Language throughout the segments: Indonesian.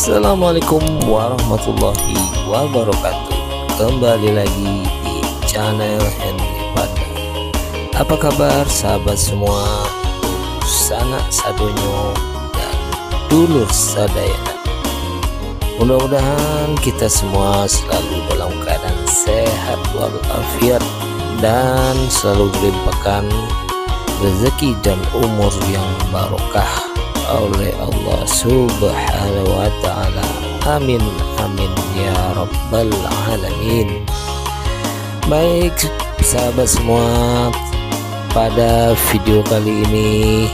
Assalamualaikum warahmatullahi wabarakatuh. Kembali lagi di channel Henry Panda. Apa kabar sahabat semua, sanak sadonyo dan dulur sadayana. Mudah-mudahan kita semua selalu dalam keadaan sehat walafiat dan selalu dilimpahkan rezeki dan umur yang barokah oleh Allah Subhanahu wa Ta'ala. Amin amin ya rabbal alamin. Baik sahabat semua, pada video kali ini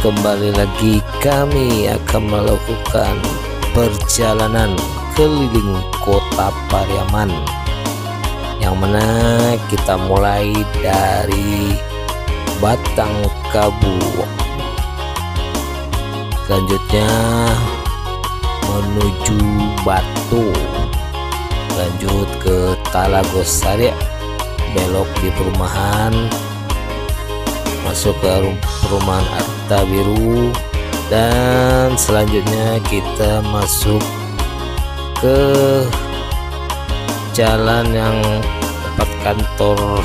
kembali lagi kami akan melakukan perjalanan keliling kota Pariaman, yang mana kita mulai dari Batang Kabu, selanjutnya menuju Batu, lanjut ke Talagosari, belok di perumahan, masuk ke perumahan Arta Biru, dan selanjutnya kita masuk ke jalan yang tempat kantor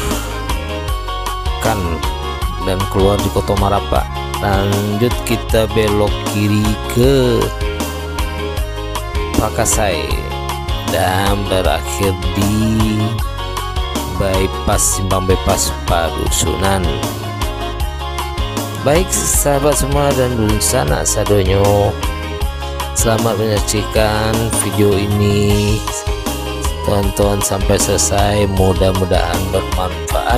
kan dan keluar di Kota Marapa. Lanjut kita belok kiri ke Pakasai dan berakhir di Simpang Bypass Padusunan. Baik sahabat semua dan dulur sanak sadonyo, selamat menyaksikan video ini tonton sampai selesai, mudah-mudahan bermanfaat.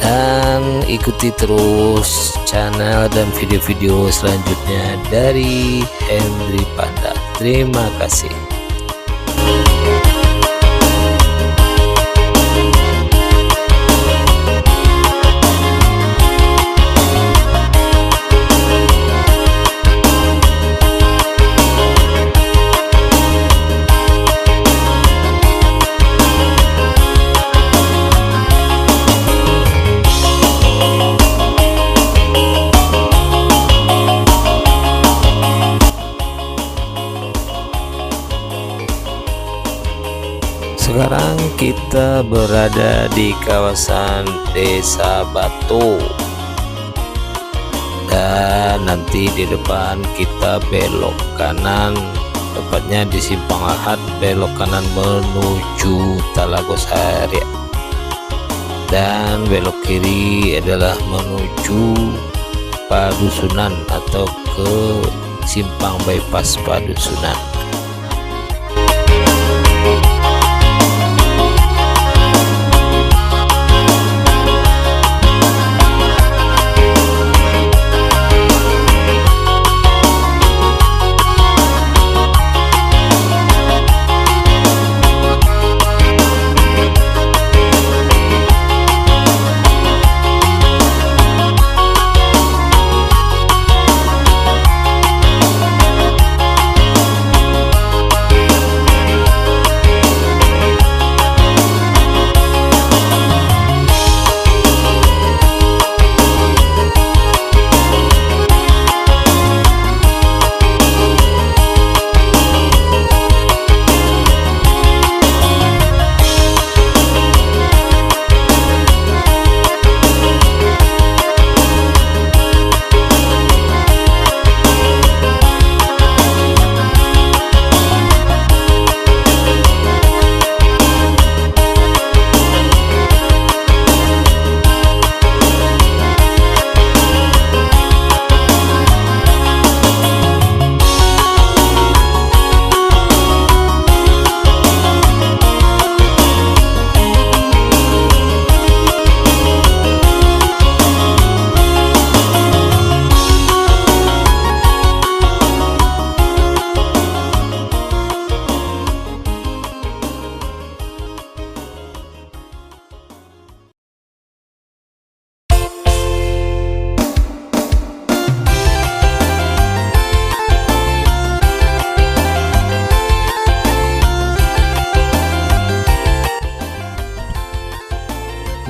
Dan ikuti terus channel dan video-video selanjutnya dari Henry Panda. Terima kasih. Sekarang kita berada di kawasan Desa Batu, dan nanti di depan kita belok kanan, tepatnya di Simpang Ahad, belok kanan menuju Talagosari, dan belok kiri adalah menuju Padusunan atau ke Simpang Bypass Padusunan.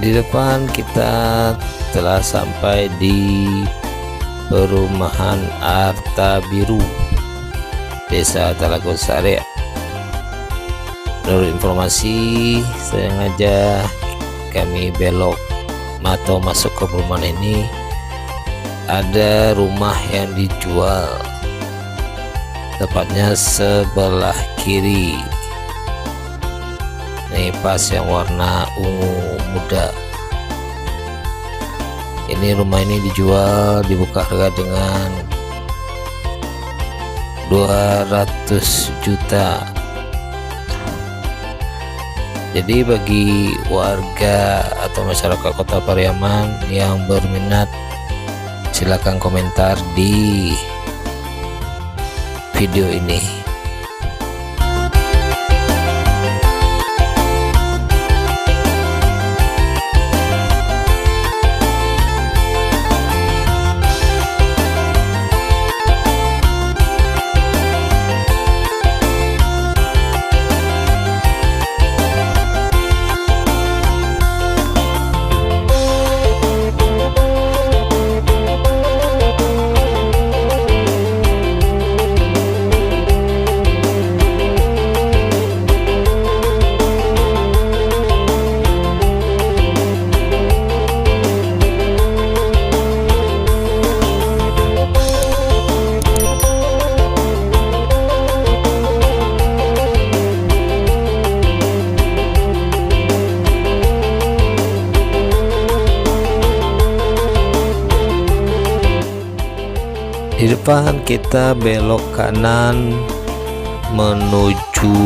Di depan kita telah sampai di Perumahan Arta Biru, Desa Talago Sari. Menurut informasi sengaja kami belok atau masuk ke perumahan ini, ada rumah yang dijual, tepatnya sebelah kiri. Ini pas yang warna ungu muda. Ini rumah ini dijual, dibuka harga dengan 200 juta. Jadi bagi warga atau masyarakat Kota Pariaman yang berminat, silakan komentar di video ini. Di depan kita belok kanan menuju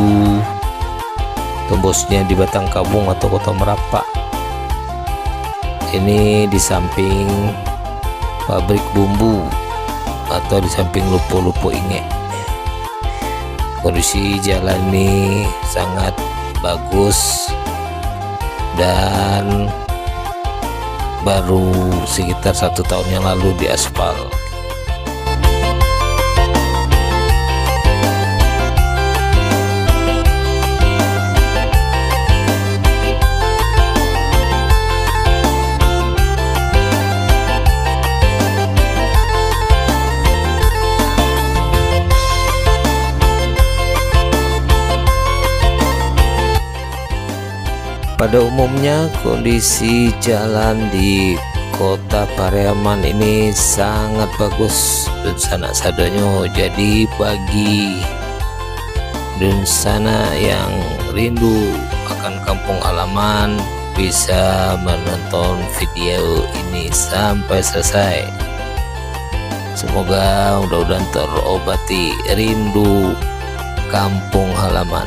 tembusnya di Batang Kabung atau Kota Merapak. Ini di samping pabrik bumbu atau di samping Lupo-Lupo Inge. Kondisi jalan ini sangat bagus dan baru sekitar 1 tahun yang lalu diaspal. Pada umumnya kondisi jalan di Kota Pariaman ini sangat bagus dan sanak sadonyo. Jadi bagi dunsana yang rindu akan kampung halaman bisa menonton video ini sampai selesai. Semoga mudah-mudahan terobati rindu kampung halaman.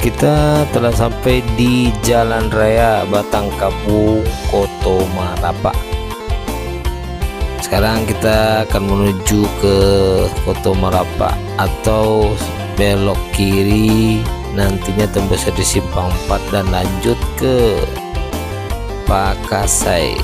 Kita telah sampai di Jalan Raya Batang Kabung, Kota Merapak. Sekarang kita akan menuju ke Kota Merapak atau belok kiri, nantinya tembus di Simpang 4 dan lanjut ke Pakasai.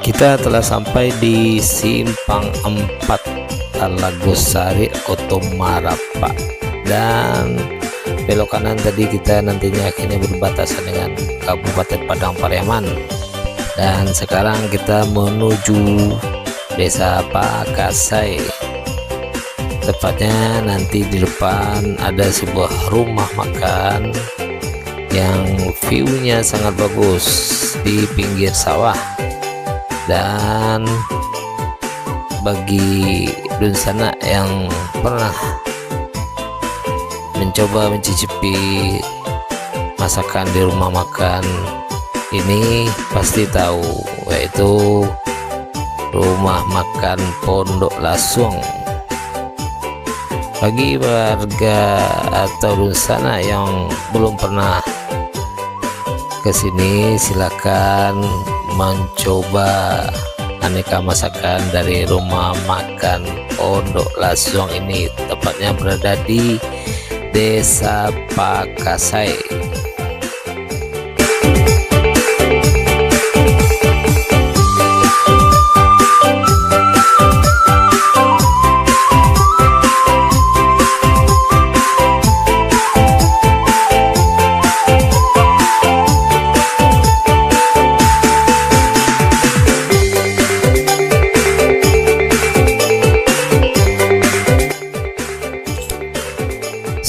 Kita telah sampai di Simpang 4 Talagosari Koto Marapa, dan belok kanan tadi kita nantinya akhirnya berbatasan dengan Kabupaten Padang Pariaman. Dan sekarang kita menuju Desa Pakasai, tepatnya nanti di depan ada sebuah rumah makan yang view-nya sangat bagus di pinggir sawah. Dan bagi dunsana yang pernah mencoba mencicipi masakan di rumah makan ini pasti tahu, yaitu rumah makan Pondok Lasung. Bagi warga atau dunsana yang belum pernah ke sini, silakan mencoba aneka masakan dari rumah makan Pondok Lasung ini, tepatnya berada di Desa Pakasai.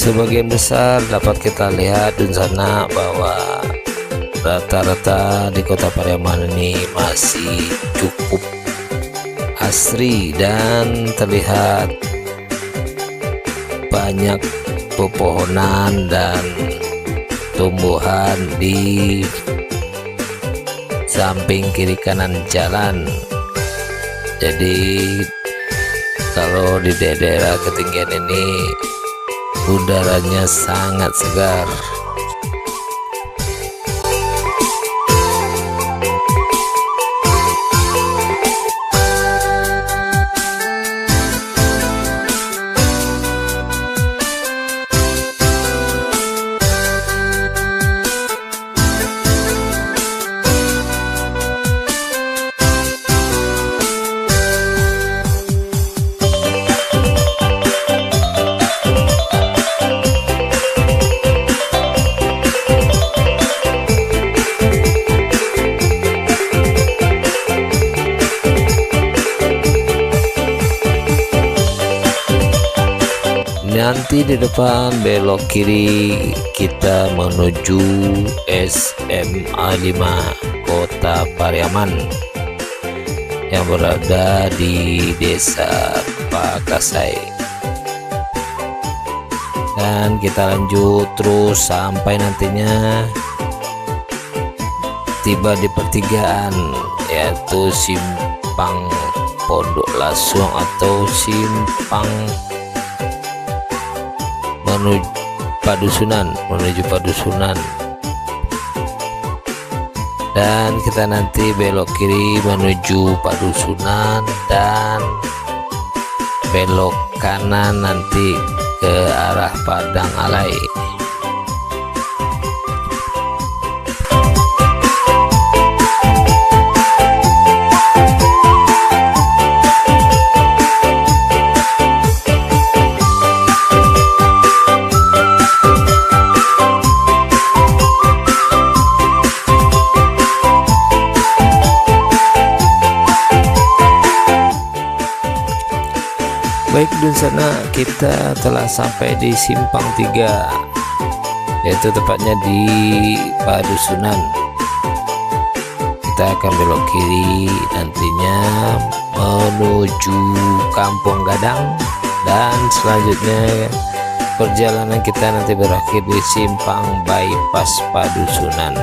Sebagian besar dapat kita lihat di sana bahwa rata-rata di Kota Pariaman ini masih cukup asri dan terlihat banyak pepohonan dan tumbuhan di samping kiri kanan jalan. Jadi kalau di daerah ketinggian ini udaranya sangat segar. Nanti di depan belok kiri kita menuju SMA 5 Kota Pariaman yang berada di Desa Pakasai. Dan kita lanjut terus sampai nantinya tiba di pertigaan, yaitu Simpang Pondok Lasung atau Simpang menuju Padusunan, dan kita nanti belok kiri menuju Padusunan dan belok kanan nanti ke arah Padang Alai. Baik, di sana kita telah sampai di Simpang 3, yaitu tepatnya di Padusunan. Kita akan belok kiri nantinya menuju Kampung Gadang, dan selanjutnya perjalanan kita nanti berakhir di Simpang Bypass Padusunan.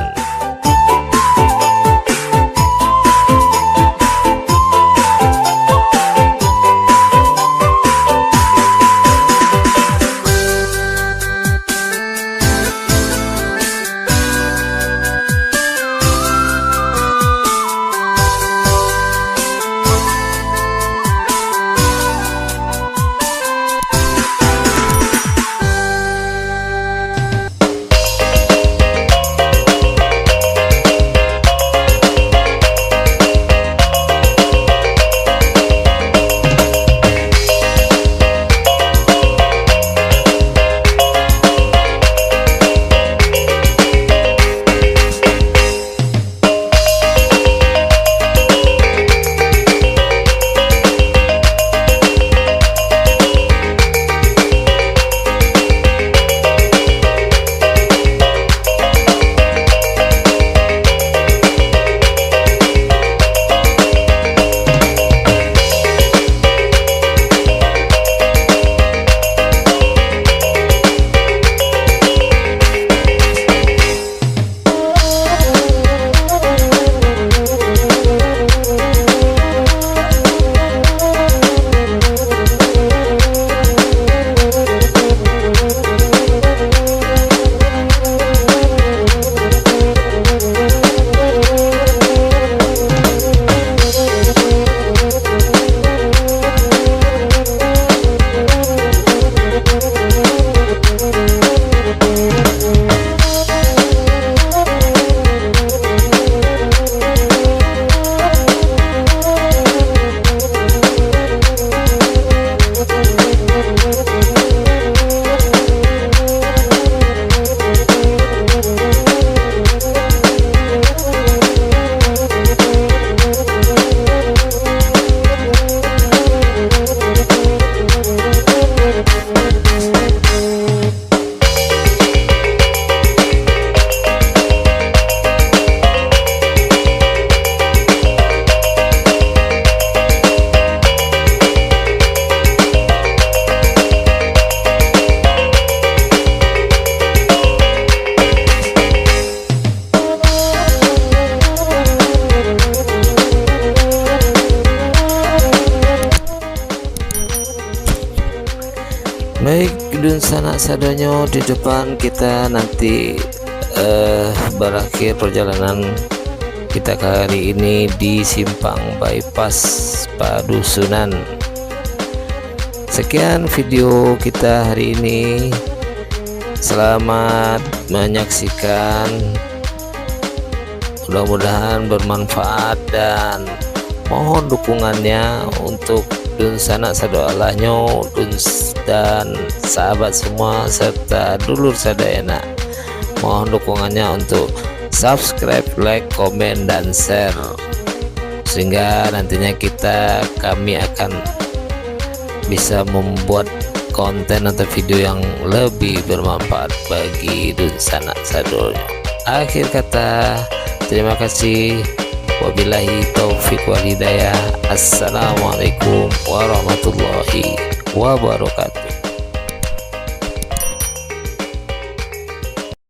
dun sanak sadonyo di depan kita nanti berakhir perjalanan kita kali ini di simpang bypass Padusunan. Sekian video kita hari ini, selamat menyaksikan, mudah-mudahan bermanfaat dan mohon dukungannya untuk dun sanak sadoalahnya dan sahabat semua serta dulur sadayana. Mohon dukungannya untuk subscribe, like, komen, dan share, sehingga nantinya kami akan bisa membuat konten atau video yang lebih bermanfaat bagi dun sanak sadonyo. Akhir kata, terima kasih. Wabillahi taufiq wal hidayah. Assalamualaikum warahmatullahi wabarakatuh.